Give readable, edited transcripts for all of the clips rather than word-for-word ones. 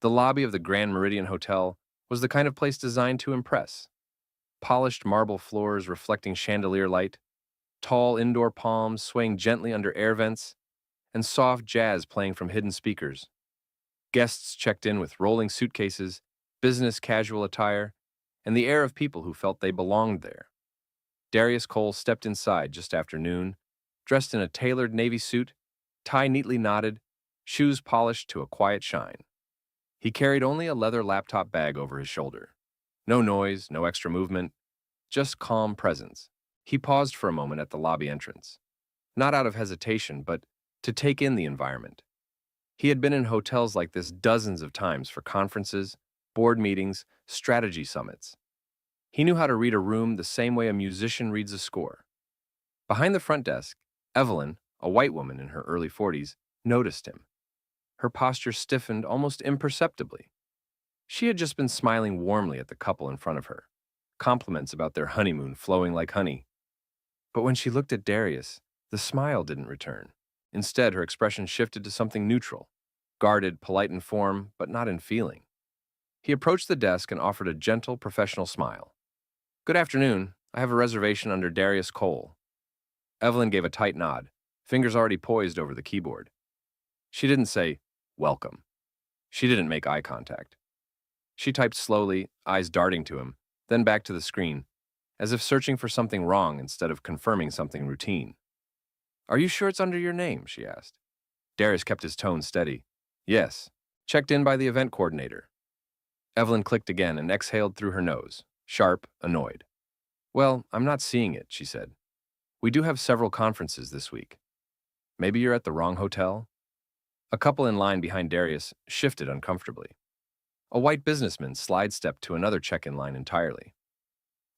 The lobby of the Grand Meridian Hotel was the kind of place designed to impress. Polished marble floors reflecting chandelier light, tall indoor palms swaying gently under air vents, and soft jazz playing from hidden speakers. Guests checked in with rolling suitcases, business casual attire, and the air of people who felt they belonged there. Darius Cole stepped inside just after noon, dressed in a tailored navy suit, tie neatly knotted, shoes polished to a quiet shine. He carried only a leather laptop bag over his shoulder. No noise, no extra movement, just calm presence. He paused for a moment at the lobby entrance, not out of hesitation, but to take in the environment. He had been in hotels like this dozens of times for conferences, board meetings, strategy summits. He knew how to read a room the same way a musician reads a score. Behind the front desk, Evelyn, a white woman in her early 40s, noticed him. Her posture stiffened almost imperceptibly. She had just been smiling warmly at the couple in front of her, compliments about their honeymoon flowing like honey. But when she looked at Darius, the smile didn't return. Instead, her expression shifted to something neutral, guarded, polite in form, but not in feeling. He approached the desk and offered a gentle, professional smile. "Good afternoon. I have a reservation under Darius Cole." Evelyn gave a tight nod, fingers already poised over the keyboard. She didn't say, "Welcome." She didn't make eye contact. She typed slowly, eyes darting to him, then back to the screen, as if searching for something wrong instead of confirming something routine. "Are you sure it's under your name?" she asked. Darius kept his tone steady. "Yes. Checked in by the event coordinator." Evelyn clicked again and exhaled through her nose, sharp, annoyed. "Well, I'm not seeing it," she said. "We do have several conferences this week. Maybe you're at the wrong hotel?" A couple in line behind Darius shifted uncomfortably. A white businessman sidestepped to another check-in line entirely.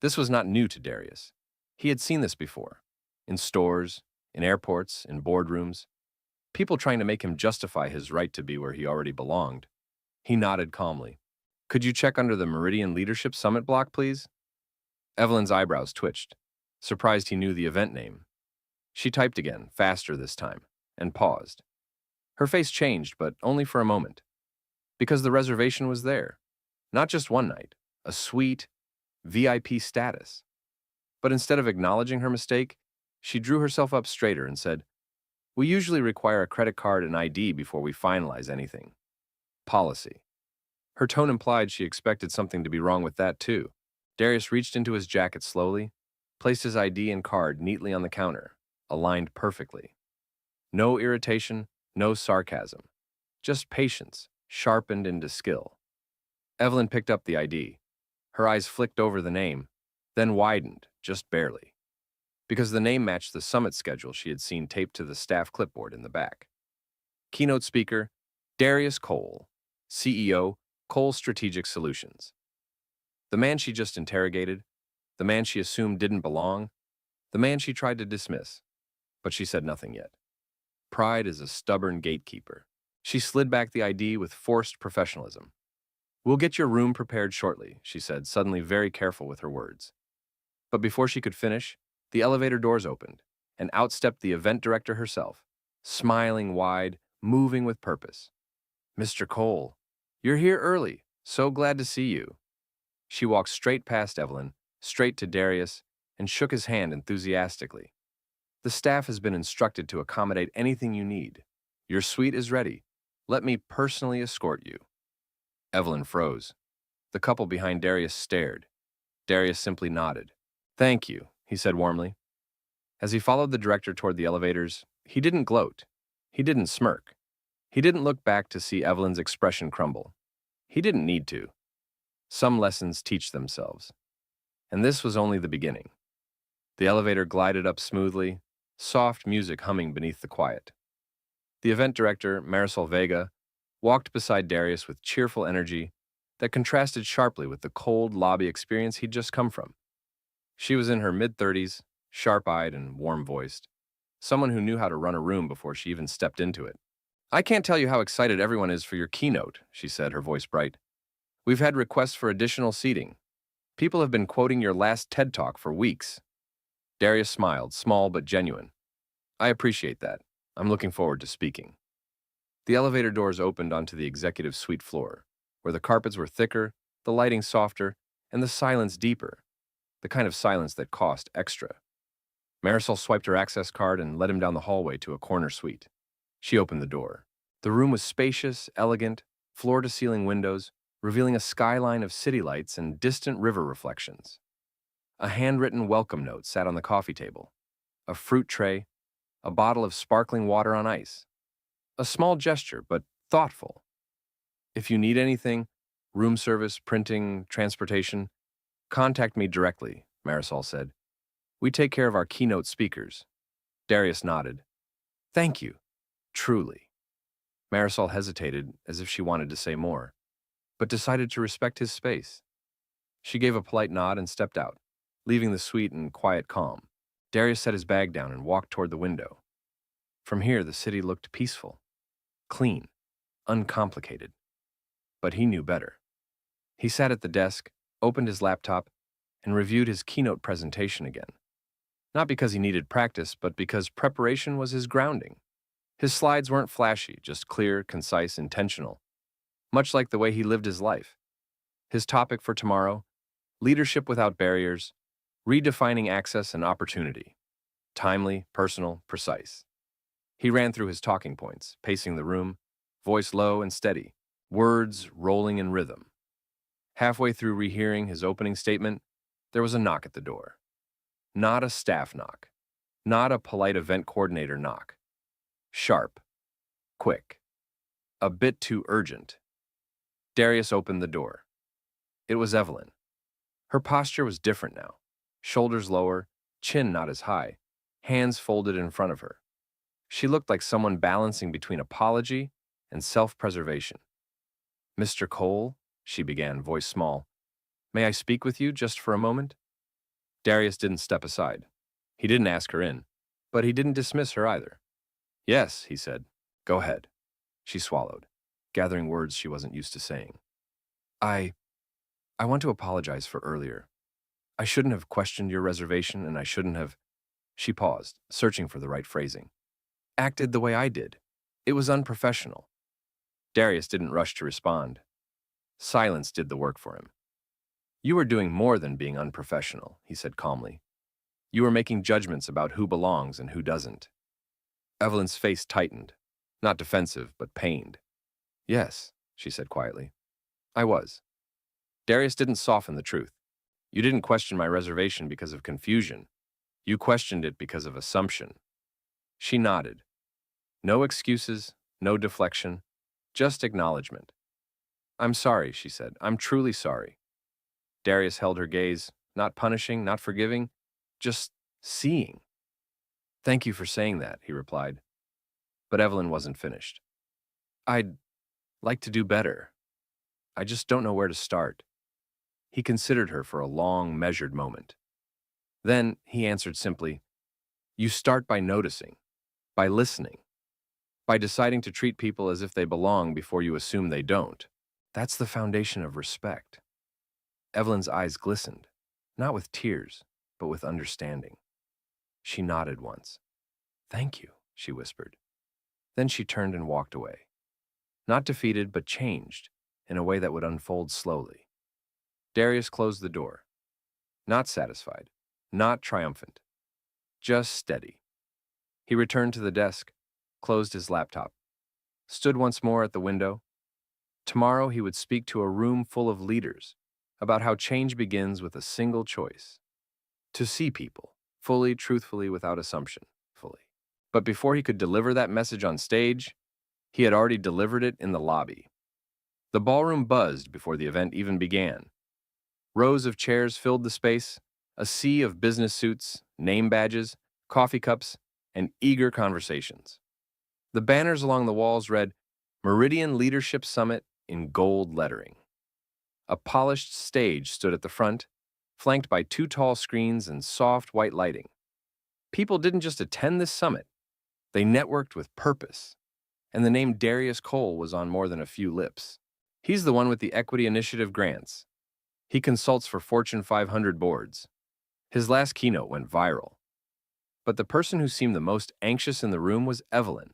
This was not new to Darius. He had seen this before. In stores, in airports, in boardrooms. People trying to make him justify his right to be where he already belonged. He nodded calmly. "Could you check under the Meridian Leadership Summit block, please?" Evelyn's eyebrows twitched, surprised he knew the event name. She typed again, faster this time, and paused. Her face changed, but only for a moment. Because the reservation was there. Not just one night, a suite, VIP status. But instead of acknowledging her mistake, she drew herself up straighter and said, "We usually require a credit card and ID before we finalize anything. Policy." Her tone implied she expected something to be wrong with that too. Darius reached into his jacket slowly, placed his ID and card neatly on the counter, aligned perfectly. No irritation, no sarcasm. Just patience, sharpened into skill. Evelyn picked up the ID. Her eyes flicked over the name, then widened, just barely. Because the name matched the summit schedule she had seen taped to the staff clipboard in the back. Keynote speaker, Darius Cole, CEO, Cole Strategic Solutions. The man she just interrogated, the man she assumed didn't belong, the man she tried to dismiss. But she said nothing yet. Pride is a stubborn gatekeeper. She slid back the ID with forced professionalism. "We'll get your room prepared shortly," she said, suddenly very careful with her words. But before she could finish, the elevator doors opened, and out stepped the event director herself, smiling wide, moving with purpose. "Mr. Cole, you're here early. So glad to see you." She walked straight past Evelyn, straight to Darius, and shook his hand enthusiastically. "The staff has been instructed to accommodate anything you need. Your suite is ready. Let me personally escort you." Evelyn froze. The couple behind Darius stared. Darius simply nodded. "Thank you," he said warmly. As he followed the director toward the elevators, he didn't gloat. He didn't smirk. He didn't look back to see Evelyn's expression crumble. He didn't need to. Some lessons teach themselves. And this was only the beginning. The elevator glided up smoothly, soft music humming beneath the quiet. The event director, Marisol Vega, walked beside Darius with cheerful energy that contrasted sharply with the cold lobby experience he'd just come from. She was in her mid-30s, sharp-eyed and warm-voiced, someone who knew how to run a room before she even stepped into it. "I can't tell you how excited everyone is for your keynote," she said, her voice bright. "We've had requests for additional seating. People have been quoting your last TED Talk for weeks." Darius smiled, small but genuine. "I appreciate that. I'm looking forward to speaking." The elevator doors opened onto the executive suite floor. where the carpets were thicker, the lighting softer, and the silence deeper, the kind of silence that cost extra. Marisol swiped her access card and led him down the hallway to a corner suite. She opened the door. The room was spacious, elegant, floor-to-ceiling windows, revealing a skyline of city lights and distant river reflections. A handwritten welcome note sat on the coffee table, a fruit tray, a bottle of sparkling water on ice. A small gesture, but thoughtful. If you need anything, room service, printing, transportation, contact me directly, Marisol said. We take care of our keynote speakers. Darius nodded. Thank you. Truly. Marisol hesitated as if she wanted to say more, but decided to respect his space. She gave a polite nod and stepped out, leaving the suite in quiet calm. Darius set his bag down and walked toward the window. From here, the city looked peaceful, clean, uncomplicated. But he knew better. He sat at the desk, opened his laptop, and reviewed his keynote presentation again. Not because he needed practice, but because preparation was his grounding. His slides weren't flashy, just clear, concise, intentional, much like the way he lived his life. His topic for tomorrow: leadership without barriers, redefining access and opportunity. Timely, personal, precise. He ran through his talking points, pacing the room, voice low and steady, words rolling in rhythm. Halfway through rehearing his opening statement, there was a knock at the door. Not a staff knock. Not a polite event coordinator knock. Sharp. Quick. A bit too urgent. Darius opened the door. It was Evelyn. Her posture was different now. Shoulders lower, chin not as high, hands folded in front of her. She looked like someone balancing between apology and self-preservation. Mr. Cole, she began, voice small. May I speak with you just for a moment? Darius didn't step aside. He didn't ask her in, but he didn't dismiss her either. Yes, he said. Go ahead. She swallowed, gathering words she wasn't used to saying. I want to apologize for earlier. I shouldn't have questioned your reservation, and I shouldn't have... She paused, searching for the right phrasing. Acted the way I did. It was unprofessional. Darius didn't rush to respond. Silence did the work for him. You were doing more than being unprofessional, he said calmly. You were making judgments about who belongs and who doesn't. Evelyn's face tightened, not defensive, but pained. Yes, she said quietly. I was. Darius didn't soften the truth. You didn't question my reservation because of confusion. You questioned it because of assumption. She nodded. No excuses, no deflection, just acknowledgement. I'm sorry, she said. I'm truly sorry. Darius held her gaze, not punishing, not forgiving, just seeing. Thank you for saying that, he replied. But Evelyn wasn't finished. I'd like to do better. I just don't know where to start. He considered her for a long, measured moment. Then he answered simply, You start by noticing, by listening, by deciding to treat people as if they belong before you assume they don't. That's the foundation of respect. Evelyn's eyes glistened, not with tears, but with understanding. She nodded once. Thank you, she whispered. Then she turned and walked away. Not defeated, but changed, in a way that would unfold slowly. Darius closed the door. Not satisfied, not triumphant, just steady. He returned to the desk, closed his laptop, stood once more at the window. Tomorrow he would speak to a room full of leaders about how change begins with a single choice: to see people, fully, truthfully, without assumption, fully. But before he could deliver that message on stage, he had already delivered it in the lobby. The ballroom buzzed before the event even began. Rows of chairs filled the space, a sea of business suits, name badges, coffee cups, and eager conversations. The banners along the walls read, Meridian Leadership Summit in gold lettering. A polished stage stood at the front, flanked by 2 tall screens and soft white lighting. People didn't just attend this summit, they networked with purpose, and the name Darius Cole was on more than a few lips. He's the one with the Equity Initiative grants. He consults for Fortune 500 boards. His last keynote went viral. But the person who seemed the most anxious in the room was Evelyn.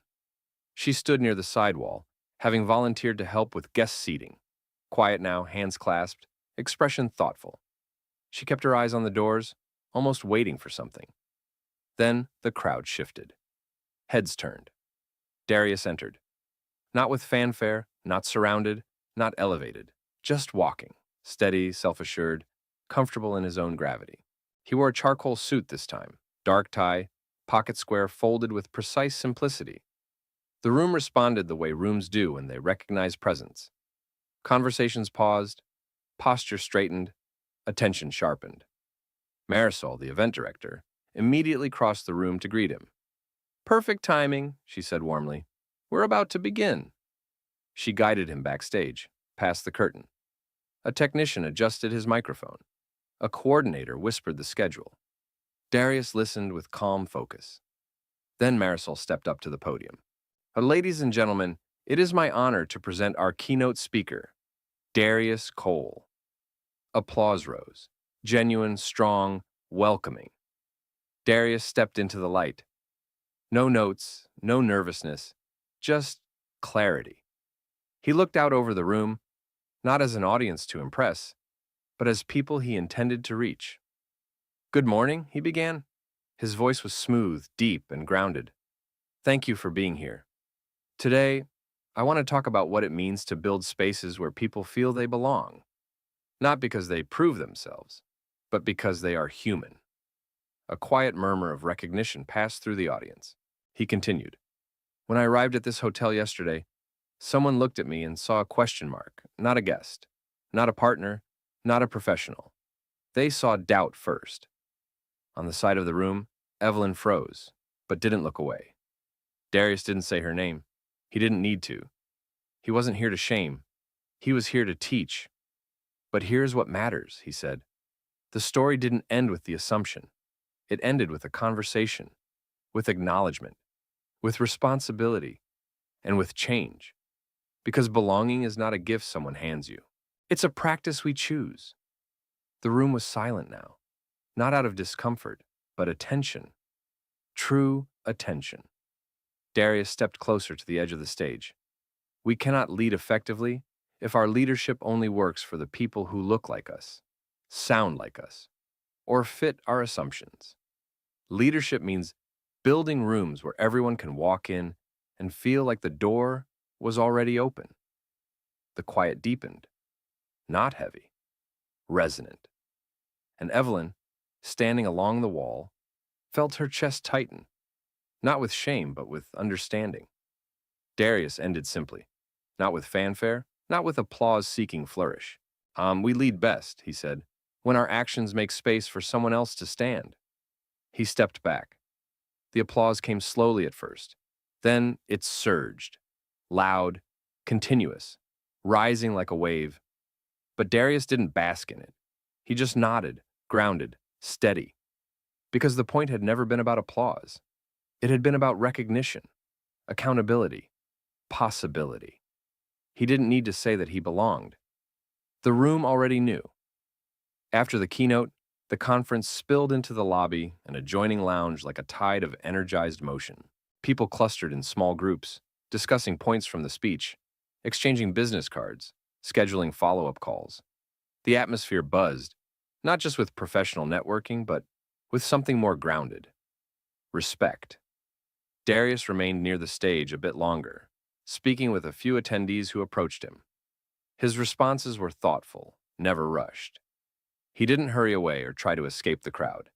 She stood near the sidewall, having volunteered to help with guest seating, Quiet now, hands clasped, expression thoughtful. She kept her eyes on the doors, almost waiting for something. Then the crowd shifted. Heads turned. Darius entered. Not with fanfare, not surrounded, not elevated. Just walking, steady, self-assured, comfortable in his own gravity. He wore a charcoal suit this time, dark tie, pocket square folded with precise simplicity. The room responded the way rooms do when they recognize presence. Conversations paused, posture straightened, attention sharpened. Marisol, the event director, immediately crossed the room to greet him. "Perfect timing," she said warmly. "We're about to begin." She guided him backstage, past the curtain. A technician adjusted his microphone. A coordinator whispered the schedule. Darius listened with calm focus. Then Marisol stepped up to the podium. "Ladies and gentlemen, it is my honor to present our keynote speaker, Darius Cole." Applause rose, genuine, strong, welcoming. Darius stepped into the light. No notes, no nervousness, just clarity. He looked out over the room, not as an audience to impress, but as people he intended to reach. "Good morning," he began. His voice was smooth, deep, and grounded. "Thank you for being here. Today, I want to talk about what it means to build spaces where people feel they belong, not because they prove themselves, but because they are human." A quiet murmur of recognition passed through the audience. He continued, "When I arrived at this hotel yesterday, someone looked at me and saw a question mark, not a guest, not a partner, not a professional. They saw doubt first." On the side of the room, Evelyn froze, but didn't look away. Darius didn't say her name. He didn't need to. He wasn't here to shame. He was here to teach. "But here's what matters," he said. "The story didn't end with the assumption. It ended with a conversation, with acknowledgement, with responsibility, and with change. Because belonging is not a gift someone hands you. It's a practice we choose." The room was silent now, not out of discomfort, but attention. True attention. Darius stepped closer to the edge of the stage. "We cannot lead effectively if our leadership only works for the people who look like us, sound like us, or fit our assumptions. Leadership means building rooms where everyone can walk in and feel like the door was already open." The quiet deepened, not heavy, resonant. And Evelyn, standing along the wall, felt her chest tighten, not with shame, but with understanding. Darius ended simply, not with fanfare, not with applause-seeking flourish. We lead best," he said, "when our actions make space for someone else to stand." He stepped back. The applause came slowly at first. Then it surged, loud, continuous, rising like a wave. But Darius didn't bask in it. He just nodded, grounded, steady. Because the point had never been about applause. It had been about recognition, accountability, possibility. He didn't need to say that he belonged. The room already knew. After the keynote, the conference spilled into the lobby and adjoining lounge like a tide of energized motion. People clustered in small groups, discussing points from the speech, exchanging business cards, scheduling follow-up calls. The atmosphere buzzed, not just with professional networking, but with something more grounded. Respect. Darius remained near the stage a bit longer, speaking with a few attendees who approached him. His responses were thoughtful, never rushed. He didn't hurry away or try to escape the crowd.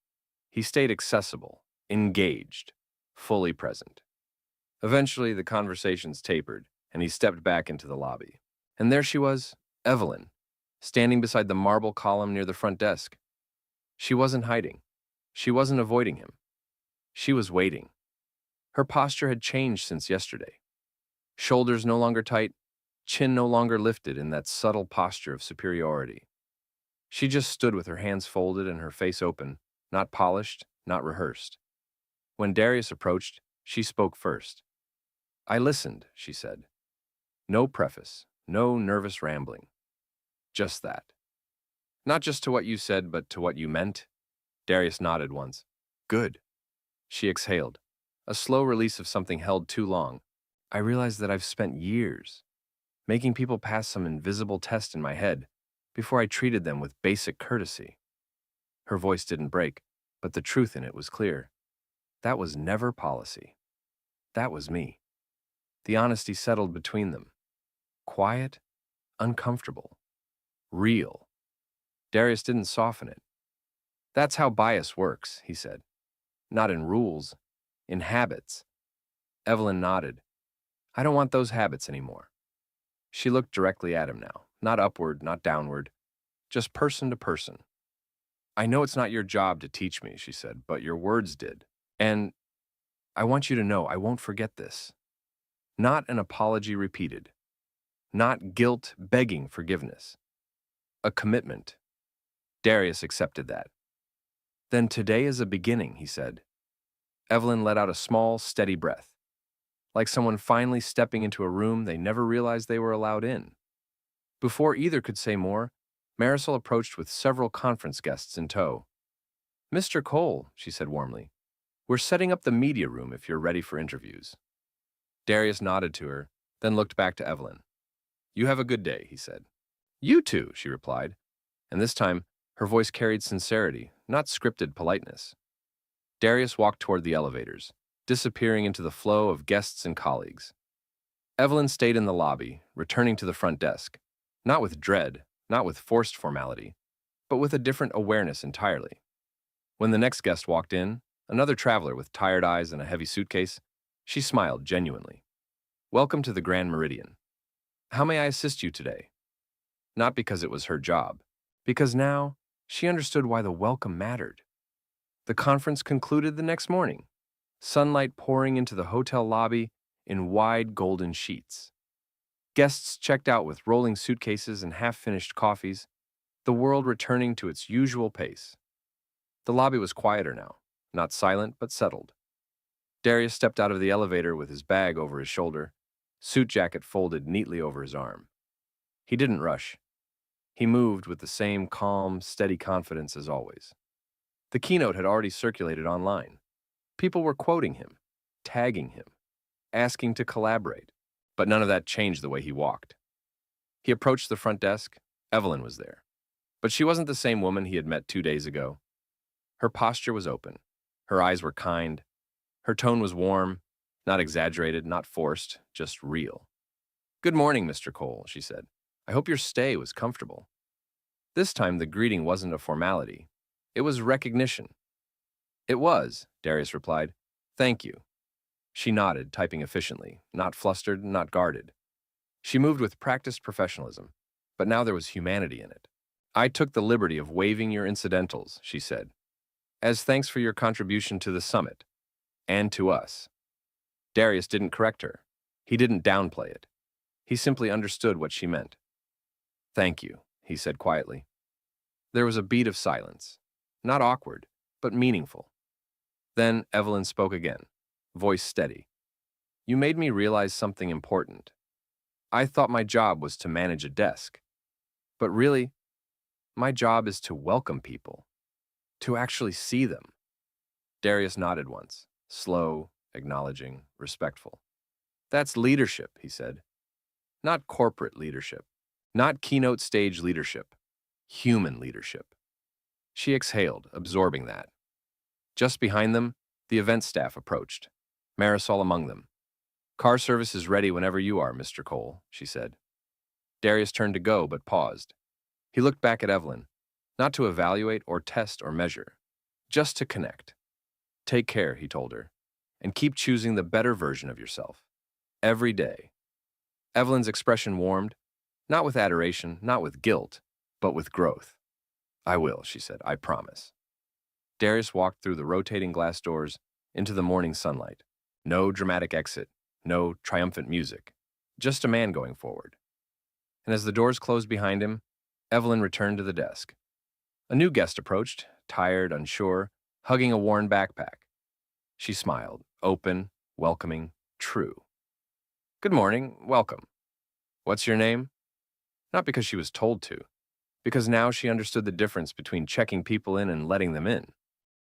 He stayed accessible, engaged, fully present. Eventually, the conversations tapered, and he stepped back into the lobby. And there she was, Evelyn, standing beside the marble column near the front desk. She wasn't hiding. She wasn't avoiding him. She was waiting. Her posture had changed since yesterday. Shoulders no longer tight, chin no longer lifted in that subtle posture of superiority. She just stood with her hands folded and her face open, not polished, not rehearsed. When Darius approached, she spoke first. "I listened," she said. No preface, no nervous rambling. Just that. "Not just to what you said, but to what you meant?" Darius nodded once. "Good." She exhaled, a slow release of something held too long. "I realize that I've spent years, making people pass some invisible test in my head before I treated them with basic courtesy. Her voice didn't break, but the truth in it was clear. That was never policy. That was me. The honesty settled between them. Quiet, uncomfortable, real. Darius didn't soften it. That's how bias works, he said. Not in rules, in habits. Evelyn nodded. I don't want those habits anymore. She looked directly at him now, not upward, not downward, just person to person. I know it's not your job to teach me, she said, but your words did. And I want you to know I won't forget this. Not an apology repeated. Not guilt begging forgiveness. A commitment. Darius accepted that. Then today is a beginning, he said. Evelyn let out a small, steady breath, like someone finally stepping into a room they never realized they were allowed in. Before either could say more, Marisol approached with several conference guests in tow. Mr. Cole, she said warmly, we're setting up the media room if you're ready for interviews. Darius nodded to her, then looked back to Evelyn. You have a good day, he said. You too, she replied, and this time her voice carried sincerity, not scripted politeness. Darius walked toward the elevators, disappearing into the flow of guests and colleagues. Evelyn stayed in the lobby, returning to the front desk, not with dread, not with forced formality, but with a different awareness entirely. When the next guest walked in, another traveler with tired eyes and a heavy suitcase, she smiled genuinely. Welcome to the Grand Meridian. How may I assist you today? Not because it was her job, because now she understood why the welcome mattered. The conference concluded the next morning, sunlight pouring into the hotel lobby in wide golden sheets. Guests checked out with rolling suitcases and half-finished coffees, the world returning to its usual pace. The lobby was quieter now, not silent but settled. Darius stepped out of the elevator with his bag over his shoulder, suit jacket folded neatly over his arm. He didn't rush. He moved with the same calm, steady confidence as always. The keynote had already circulated online. People were quoting him, tagging him, asking to collaborate, but none of that changed the way he walked. He approached the front desk. Evelyn was there, but she wasn't the same woman he had met 2 days ago. Her posture was open. Her eyes were kind. Her tone was warm, not exaggerated, not forced, just real. Good morning, Mr. Cole, she said. I hope your stay was comfortable. This time the greeting wasn't a formality. It was recognition. It was, Darius replied. Thank you. She nodded, typing efficiently, not flustered, not guarded. She moved with practiced professionalism, but now there was humanity in it. I took the liberty of waiving your incidentals, she said, as thanks for your contribution to the summit, and to us. Darius didn't correct her. He didn't downplay it. He simply understood what she meant. Thank you, he said quietly. There was a beat of silence, not awkward, but meaningful. Then Evelyn spoke again, voice steady. You made me realize something important. I thought my job was to manage a desk, but really, my job is to welcome people, to actually see them. Darius nodded once, slow, acknowledging, respectful. That's leadership, he said. Not corporate leadership, not keynote stage leadership, human leadership. She exhaled, absorbing that. Just behind them, the event staff approached, Marisol among them. Car service is ready whenever you are, Mr. Cole, she said. Darius turned to go, but paused. He looked back at Evelyn, not to evaluate or test or measure, just to connect. Take care, he told her, and keep choosing the better version of yourself. Every day. Evelyn's expression warmed, not with adoration, not with guilt, but with growth. I will, she said, I promise. Darius walked through the rotating glass doors into the morning sunlight. No dramatic exit, no triumphant music, just a man going forward. And as the doors closed behind him, Evelyn returned to the desk. A new guest approached, tired, unsure, hugging a worn backpack. She smiled, open, welcoming, true. Good morning, welcome. What's your name? Not because she was told to, because now she understood the difference between checking people in and letting them in.